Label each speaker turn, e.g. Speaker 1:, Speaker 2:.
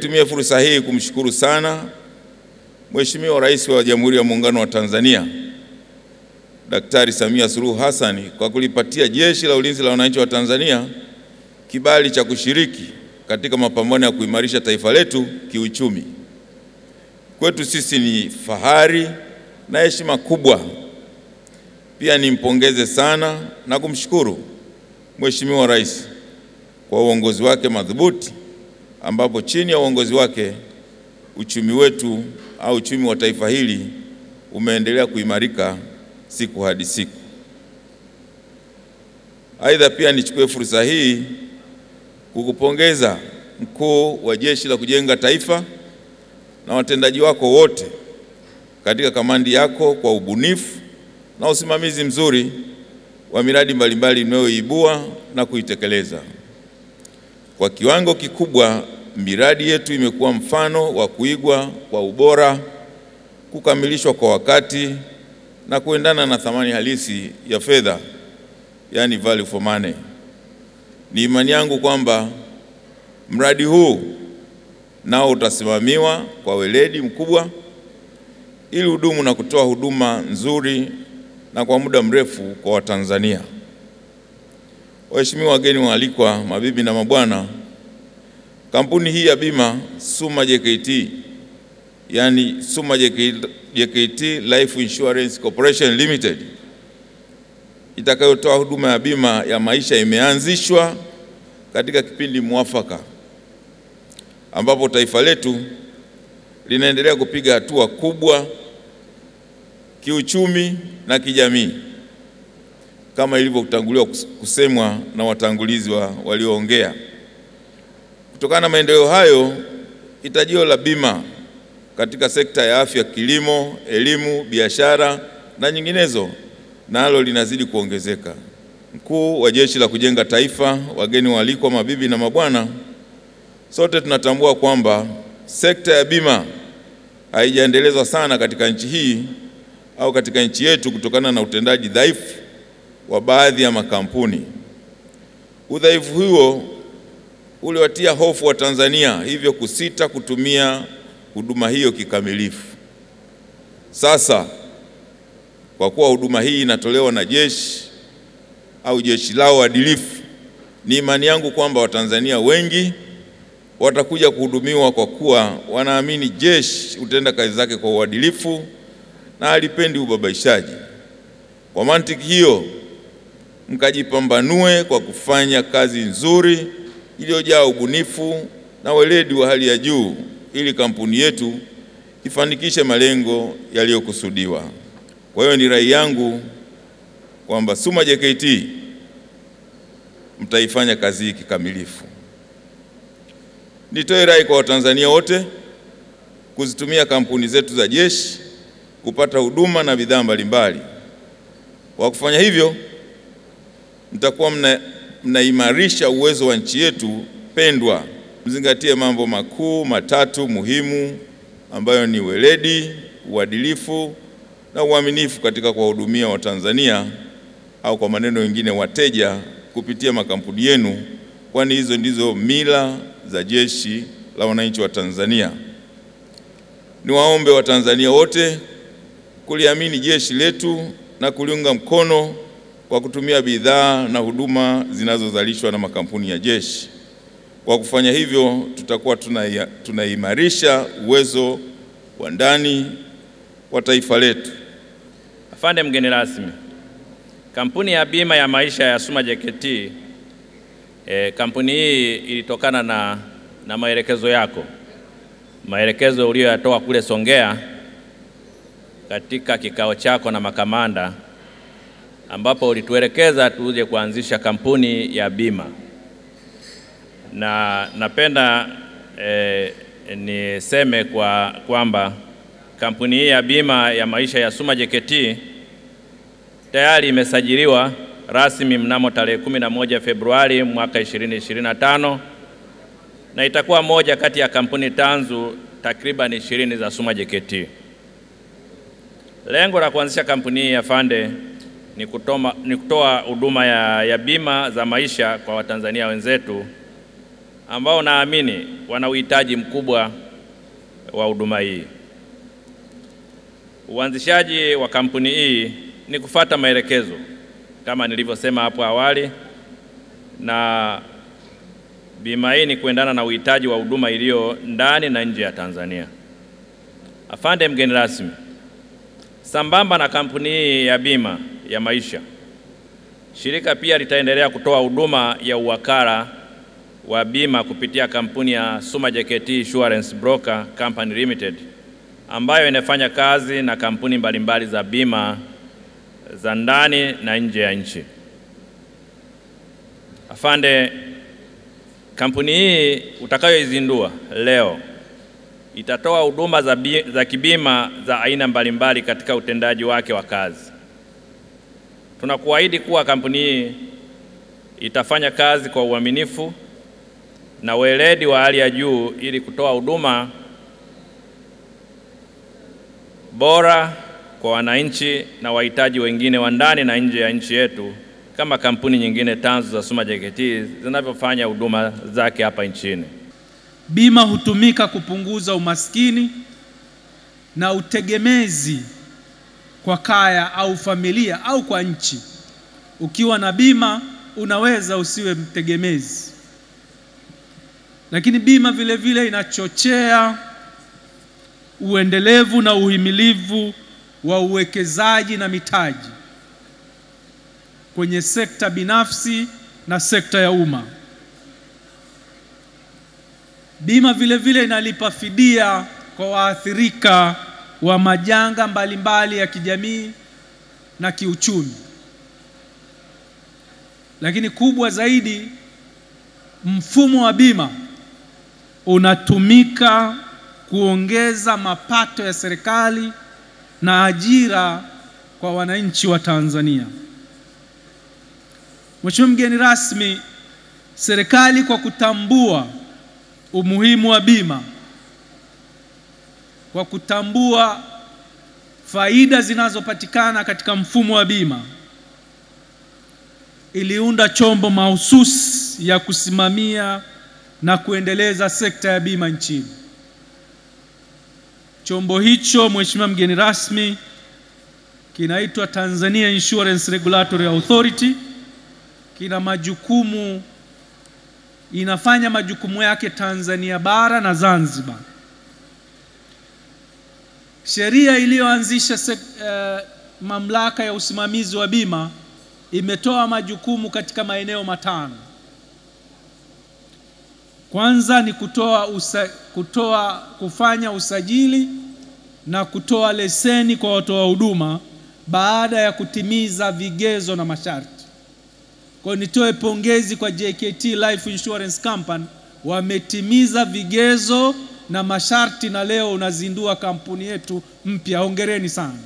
Speaker 1: nitumie fursa hii kumshukuru sana Mheshimiwa Rais wa Jamhuri ya Muungano wa Tanzania Daktari Samia Suluhu Hassan kwa kulipatia Jeshi la Ulinzi la Wananchi wa Tanzania kibali cha kushiriki katika mapambano ya kuimarisha taifa letu kiuchumi. Kwetu sisi ni fahari na heshima kubwa. Pia nimpongeze sana na kumshukuru Mheshimiwa Rais kwa uongozi wake madhubuti, ambapo chini ya uongozi wake uchumi wetu au uchumi wa taifa hili umeendelea kuimarika siku hadi siku. Aidha, pia nichukue fursa hii kukupongeza Mkuu wa Jeshi la Kujenga Taifa na watendaji wako wote katika kamandi yako kwa ubunifu na usimamizi mzuri wa miradi mbalimbali mnayoibua na kuitekeleza. Kwa kiwango kikubwa, miradi yetu imekuwa mfano wa kuigwa kwa ubora, kukamilishwa kwa wakati na kuendana na thamani halisi ya fedha, yani value for money. Ni imani yangu kwamba mradi huu nao utasimamiwa kwa weledi mkubwa ili hudumu na kutoa huduma nzuri na kwa muda mrefu kwa Watanzania. Waheshimiwa wageni waalikwa, mabibi na mabwana, kampuni hii ya bima Suma JKT, yani Suma JKT Life Insurance Corporation Limited, itakayotoa huduma ya bima ya maisha imeanzishwa katika kipindi mwafaka ambapo taifa letu linaendelea kupiga hatua kubwa kiuchumi na kijamii kama ilivyotanguliwa kusemwa na watangulizi walioongea. Kutokana na maendeleo hayo, hitajio la bima katika sekta ya afya, kilimo, elimu, biashara na nyinginezo nalo linazidi kuongezeka. Mkuu wa Jeshi la Kujenga Taifa, wageni waalikwa, mabibi na mabwana, sote tunatambua kwamba sekta ya bima haijaendelezwa sana katika nchi hii au katika nchi yetu kutokana na utendaji dhaifu wa baadhi ya makampuni. Udhaifu huo uliwatia hofu wa Tanzania, hivyo kusita kutumia huduma hiyo kikamilifu. Sasa kwa kuwa huduma hii inatolewa na jeshi au jeshi lao adilifu, ni imani yangu kwamba Watanzania wengi watakuja kuhudumiwa kwa kuwa wanaamini jeshi hutenda kazi zake kwa uadilifu na halipendi ubabaishaji. Kwa mantiki hiyo, mkajipambanue kwa kufanya kazi nzuri iliyojaa ubunifu na weledi wa hali ya juu ili kampuni yetu ifanikishe malengo yaliyokusudiwa. Kwa hiyo ni rai yangu kwamba Suma JKT mtaifanya kazi hii kikamilifu. Nitoe rai kwa Watanzania wote kuzitumia kampuni zetu za jeshi kupata huduma na bidhaa mbalimbali. Kwa kufanya hivyo, mtakuwa mnaimarisha uwezo wa nchi yetu pendwa. Mzingatie mambo makuu matatu muhimu ambayo ni weledi, uadilifu na uaminifu katika kuwahudumia Watanzania au kwa maneno mengine wateja kupitia makampuni yenu, kwani hizo ndizo mila za Jeshi la Wananchi wa Tanzania. Niwaombe Watanzania wote kuliamini jeshi letu na kuliunga mkono kwa kutumia bidhaa na huduma zinazozalishwa na makampuni ya jeshi. Kwa kufanya hivyo, tutakuwa tunaimarisha uwezo wa ndani wa taifa letu.
Speaker 2: Afande mgeni rasmi, kampuni ya bima ya maisha ya Suma JKT, kampuni hii ilitokana na maelekezo yako, maelekezo uliyoyatoa kule Songea katika kikao chako na makamanda, ambapo ulituelekeza tuje kuanzisha kampuni ya bima. Na napenda niseme kwamba kampuni hii ya bima ya maisha ya Suma JKT tayari imesajiliwa rasmi mnamo tarehe 11 Februari mwaka 2025 na itakuwa moja kati ya kampuni tanzu takriban 20 za Suma JKT. Lengo la kuanzisha kampuni hii afande ni kutoa huduma ya bima za maisha kwa Watanzania wenzetu ambao naamini wana uhitaji mkubwa wa huduma hii. Uanzishaji wa kampuni hii ni kufuata maelekezo kama nilivyosema hapo awali, na bima hii ni kuendana na uhitaji wa huduma iliyo ndani na nje ya Tanzania. Afande mgeni rasmi, sambamba na kampuni hii ya bima ya maisha, shirika pia litaendelea kutoa huduma ya uwakala wa bima kupitia kampuni ya Suma JKT Insurance Broker Company Limited, ambayo inafanya kazi na kampuni mbalimbali za bima za ndani na nje ya nchi. Afande, kampuni hii utakayoizindua leo itatoa huduma za kibima za aina mbalimbali katika utendaji wake wa kazi. Tunakuahidi kuwa kampuni hii itafanya kazi kwa uaminifu na weledi wa hali ya juu ili kutoa huduma bora kwa wananchi na wahitaji wengine wa ndani na nje ya nchi yetu, kama kampuni nyingine tanzu za Suma JKT zinavyofanya huduma zake hapa nchini.
Speaker 3: Bima hutumika kupunguza umaskini na utegemezi kwa kaya au familia au kwa nchi. Ukiwa na bima unaweza usiwe mtegemezi. Lakini bima vile vile inachochea uendelevu na uhimilivu wa uwekezaji na mitaji kwenye sekta binafsi na sekta ya umma. Bima vile vile inalipa fidia kwa waathirika wa majanga mbalimbali ya kijamii na kiuchumi. Lakini kubwa zaidi, mfumo wa bima unatumika kuongeza mapato ya serikali na ajira kwa wananchi wa Tanzania. Mheshimiwa mgeni rasmi, serikali kwa kutambua umuhimu wa bima, kwa kutambua faida zinazopatikana katika mfumo wa bima, iliunda chombo mahususi ya kusimamia na kuendeleza sekta ya bima nchini. Chombo hicho, Mheshimiwa mgeni rasmi, kinaitwa Tanzania Insurance Regulatory Authority. Kina majukumu, inafanya majukumu yake Tanzania bara na Zanzibar. Sheria iliyoanzisha mamlaka ya usimamizi wa bima imetoa majukumu katika maeneo matano. Kwanza ni kufanya usajili na kutoa leseni kwa watoa huduma baada ya kutimiza vigezo na masharti. Kwa nitoe pongezi kwa JKT Life Insurance Company, wametimiza vigezo na masharti na leo unazindua kampuni yetu mpya. Hongereni sana.